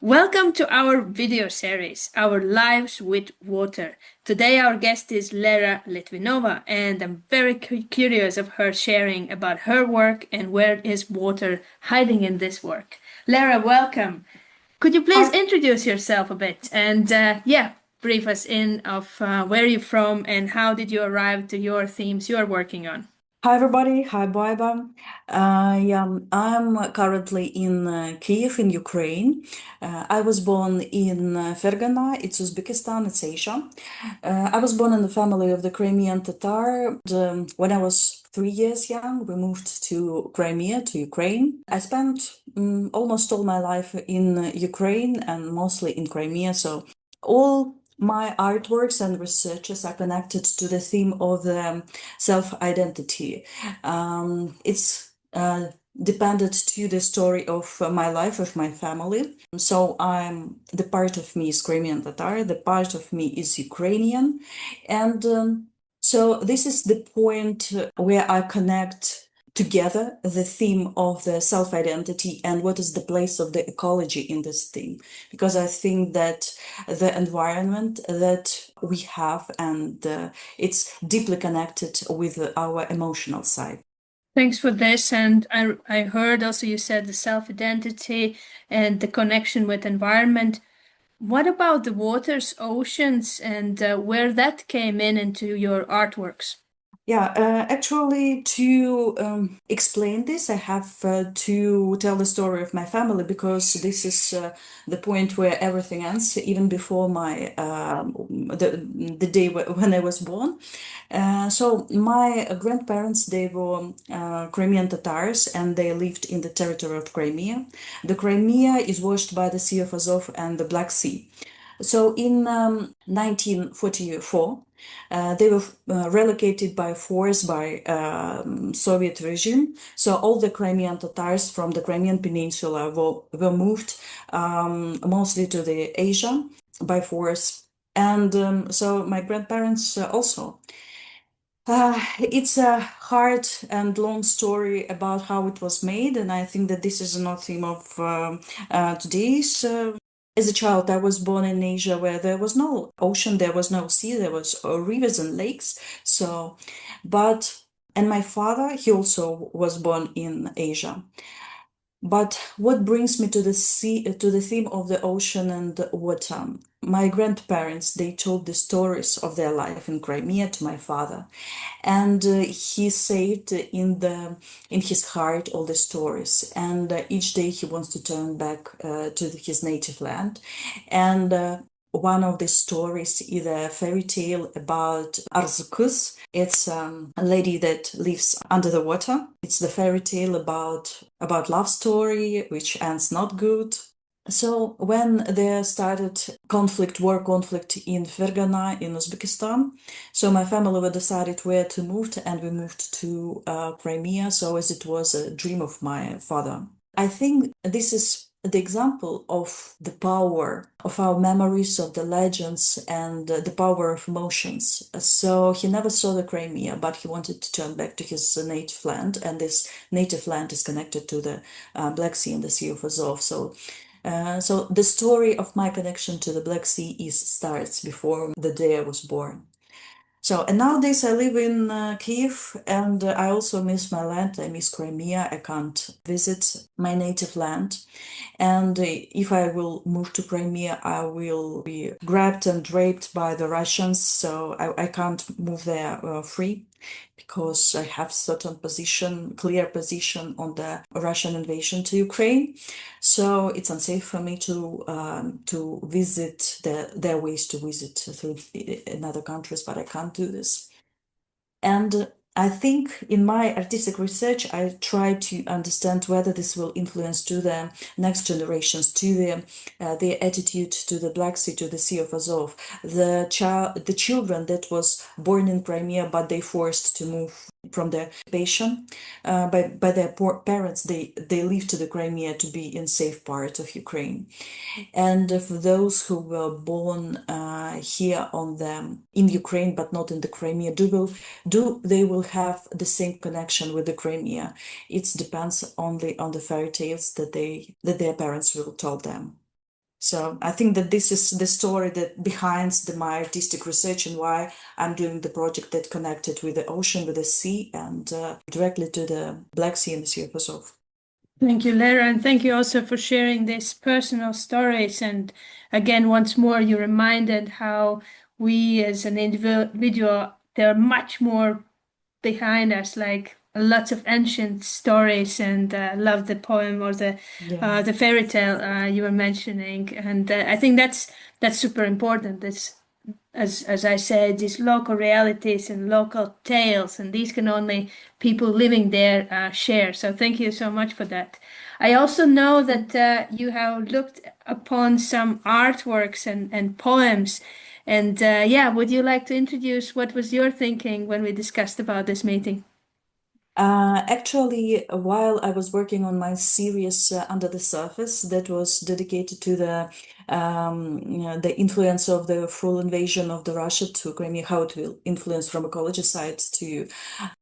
Welcome to our video series, Our Lives with Water. Today our guest is Lera Litvinova, and I'm very curious of her sharing about her work and where is water hiding in this work. Lera, welcome. Could you please Hi, introduce yourself a bit and brief us in of where you're from and how did you arrive to your themes you're working on? hi everybody. Hi, Baiba. I'm currently in Kyiv, in Ukraine. I was born in Fergana. It's Uzbekistan. It's Asia. I was born in the family of the Crimean Tatar. When I was 3 years young, we moved to Crimea, to Ukraine. I spent almost all my life in Ukraine and mostly in Crimea. So all my artworks and researches are connected to the theme of the self-identity. It's depended to the story of my life, of my family. So the part of me is Crimean Tatar, the part of me is Ukrainian. And so this is the point where I connect together the theme of the self-identity and what is the place of the ecology in this theme. Because I think that the environment that we have and it's deeply connected with our emotional side. Thanks for this. And I heard also you said the self-identity and the connection with environment. What about the waters, oceans, and where that came in into your artworks? Yeah, actually, to explain this, I have to tell the story of my family because this is the point where everything ends, even before my the day when I was born. So my grandparents, they were Crimean Tatars, and they lived in the territory of Crimea. The Crimea is washed by the Sea of Azov and the Black Sea. So in 1944, they were relocated by force by Soviet regime. So all the Crimean Tatars from the Crimean Peninsula were moved mostly to the Asia by force. And so my grandparents also. It's a hard and long story about how it was made, and I think that this is not theme of today's. As a child, I was born in Asia where there was no ocean, there was no sea, there was rivers and lakes. So, but and my father, he also was born in Asia. But what brings me to the sea, to the theme of the ocean and the water? My grandparents, they told the stories of their life in Crimea to my father, and he saved in his heart all the stories. And each day he wants to turn back to his native land, and one of the stories is a fairy tale about Arzukus. It's a lady that lives under the water. It's the fairy tale about love story which ends not good. So when there started war conflict in Fergana in Uzbekistan, so my family we decided where to move to, and we moved to Crimea. So as it was a dream of my father. I think this is the example of the power of our memories, of the legends, and the power of emotions. So he never saw the Crimea, but he wanted to turn back to his native land, and this native land is connected to the Black Sea and the Sea of Azov. So the story of my connection to the Black Sea starts before the day I was born. So, and nowadays I live in Kyiv, and I also miss my land. I miss Crimea. I can't visit my native land. And if I will move to Crimea, I will be grabbed and raped by the Russians. So I can't move there free because I have certain clear position on the Russian invasion to Ukraine. So it's unsafe for me to visit. There are ways to visit through in other countries, but I can't do this. And I think in my artistic research, I try to understand whether this will influence to the next generations, to their attitude to the Black Sea, to the Sea of Azov. The children that was born in Crimea, but they forced to move from their occupation by their parents, they leave to the Crimea to be in safe part of Ukraine. And for those who were born here in Ukraine but not in the Crimea, they will have the same connection with the Crimea. It depends only on the fairy tales that their parents will tell them. So I think that this is the story that behind my artistic research and why I'm doing the project that connected with the ocean, with the sea, and directly to the Black Sea and the Sea of Azov. Thank you, Lera, and thank you also for sharing these personal stories. And again, once more, you reminded how we as an individual, there are much more behind us, like lots of ancient stories. And love the poem or Yeah. the fairy tale you were mentioning. And I think that's super important. This, as I said, these local realities and local tales, and these can only people living there share. So thank you so much for that. I also know that you have looked upon some artworks and poems. And yeah, would you like to introduce what was your thinking when we discussed about this meeting? Actually, while I was working on my series Under the Surface, that was dedicated to the influence of the full invasion of the Russia to Crimea, how it will influence from ecology side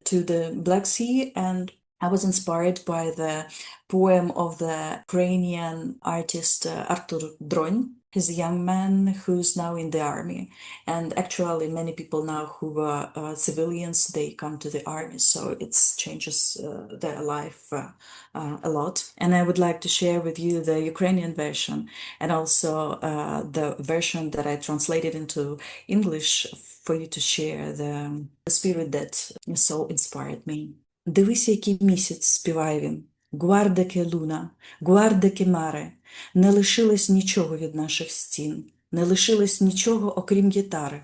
to the Black Sea, and I was inspired by the poem of the Ukrainian artist Artur Dron. He's a young man who's now in the army, and actually many people now who were civilians, they come to the army, so it changes their life a lot. And I would like to share with you the Ukrainian version and also the version that I translated into English for you to share the spirit that so inspired me. Дивись, який місяць співає він. Гуарде луна, гуарде маре, не лишилось нічого від наших стін, не лишилось нічого, окрім гітари.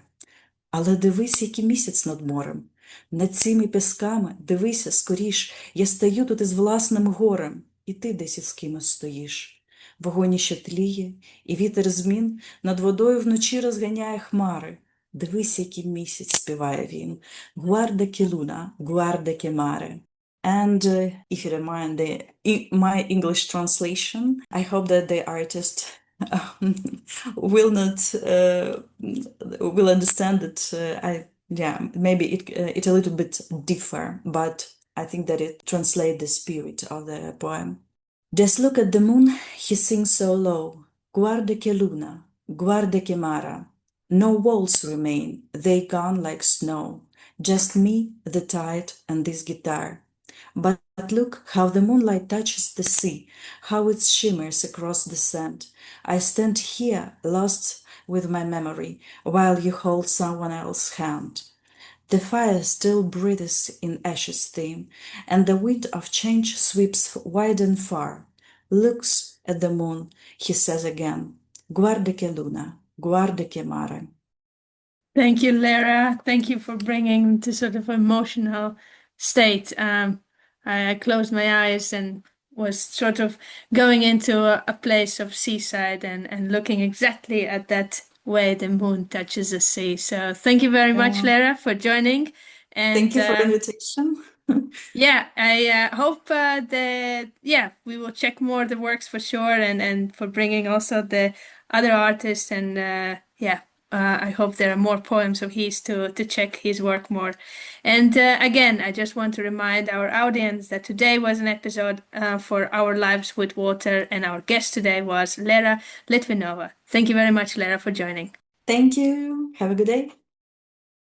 Але дивись, який місяць над морем. Над цими пісками, дивися скоріш, я стою тут із власним горем, і ти десь із кимось стоїш. Вогонь ще тліє, і вітер змін над водою вночі розганяє хмари. Дивись, який місяць співає він. Гуарде луна, гуарде маре. And if you don't mind my English translation, I hope that the artist will not will understand that maybe it a little bit differ, but I think that it translates the spirit of the poem. Just look at the moon, he sings so low. Guarda che luna, guarda che mara. No walls remain, they gone like snow. Just me, the tide, and this guitar. But look how the moonlight touches the sea, how it shimmers across the sand. I stand here, lost with my memory, while you hold someone else's hand. The fire still breathes in ashes thin, and the wind of change sweeps wide and far. Looks at the moon, he says again, Guarda che luna, guarda che mare. Thank you, Lera. Thank you for bringing this sort of emotional state. I closed my eyes and was sort of going into a place of seaside and looking exactly at that way the moon touches the sea. So thank you very much, Yeah. Lera, for joining. Thank And you for the invitation. yeah, I hope that yeah we will check more the works for sure, and for bringing also the other artists, and yeah, I hope there are more poems of his to check his work more. And again, I just want to remind our audience that today was an episode for Our Lives with Water, and our guest today was Lera Litvinova. Thank you very much, Lera, for joining. Thank you. Have a good day.